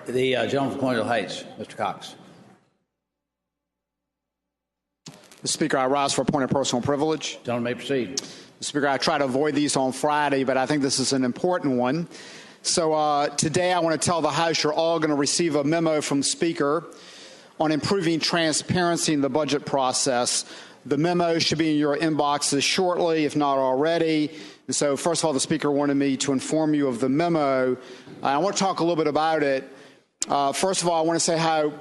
The gentleman from Colonial Heights, Mr. Cox. Mr. Speaker, I rise for a point of personal privilege. Gentleman may proceed. Mr. Speaker, I try to avoid these on Friday, but I think this is an important one. So today I want to tell the House you're all going to receive a memo from the Speaker on improving transparency in the budget process. The memo should be in your inboxes shortly, if not already. And so, first of all, the Speaker wanted me to inform you of the memo. I want to talk a little bit about it. First of all, I want to say how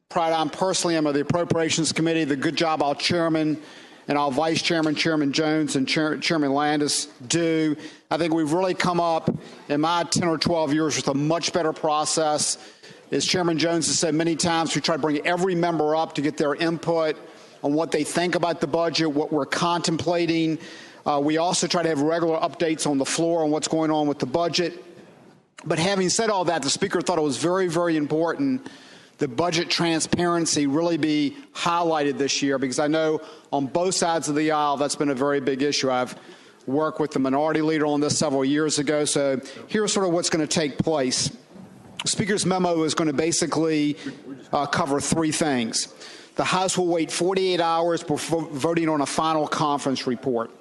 proud I personally am of the Appropriations Committee, the good job our Chairman and our Vice Chairman, Chairman Jones and Chairman Landis do. I think we've really come up in my 10 or 12 years with a much better process. As Chairman Jones has said many times, we try to bring every member up to get their input on what they think about the budget, what we're contemplating. We also try to have regular updates on the floor on what's going on with the budget. But having said all that, the Speaker thought it was very, very important that budget transparency really be highlighted this year, because I know on both sides of the aisle that's been a very big issue. I've worked with the minority leader on this several years ago, so here's sort of what's going to take place. The Speaker's memo is going to basically cover three things. The House will wait 48 hours before voting on a final conference report.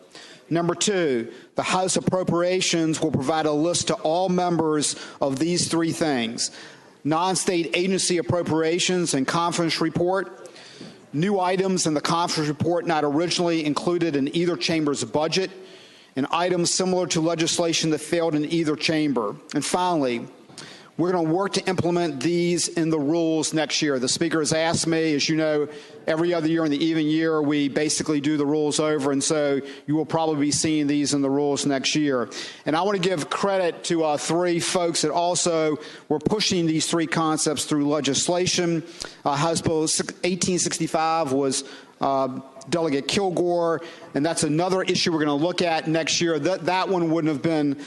Number two, the House Appropriations will provide a list to all members of these three things: non-state agency appropriations and conference report, new items in the conference report not originally included in either chamber's budget, and items similar to legislation that failed in either chamber. And finally, we're going to work to implement these in the rules next year. The Speaker has asked me, as you know, every other year in the even year, we basically do the rules over, and so you will probably be seeing these in the rules next year. And I want to give credit to three folks that also were pushing these three concepts through legislation. House Bill 1865 was Delegate Kilgore, and that's another issue we're going to look at next year. That one wouldn't have been,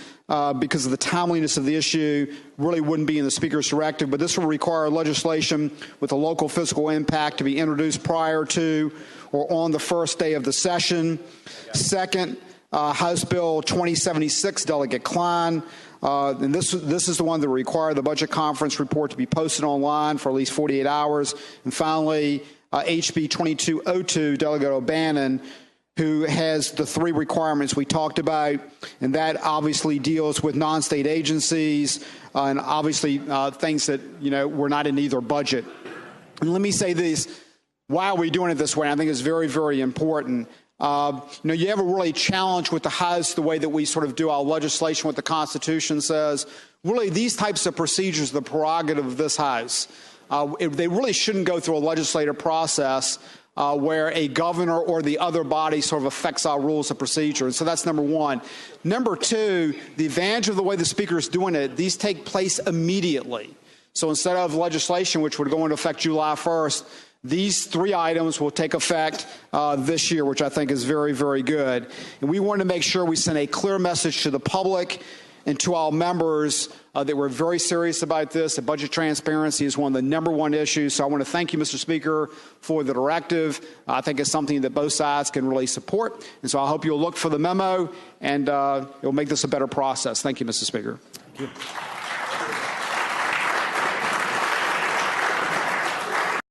because of the timeliness of the issue, really wouldn't be in the Speaker's directive, but this will require legislation with a local fiscal impact to be introduced prior to or on the first day of the session. Second, House Bill 2076, Delegate Klein. And this is the one that will require the budget conference report to be posted online for at least 48 hours. And finally, HB 2202, Delegate O'Bannon, who has the three requirements we talked about, and that obviously deals with non-state agencies and obviously things that, were not in either budget. And let me say this, why are we doing it this way? I think it's very, very important. You have a really challenge with the House, the way that we sort of do our legislation, what the Constitution says. Really, these types of procedures are the prerogative of this House. They really shouldn't go through a legislative process where a governor or the other body sort of affects our rules of procedure. And so that's number one. Number two, the advantage of the way the Speaker is doing it, these take place immediately. So instead of legislation, which would go into effect July 1st, these three items will take effect this year, which I think is very, very good. And we want to make sure we send a clear message to the public and to our members that we're very serious about this. That budget transparency is one of the number one issues. So I want to thank you, Mr. Speaker, for the directive. I think it's something that both sides can really support. And so I hope you'll look for the memo, and it'll make this a better process. Thank you, Mr. Speaker. Thank you.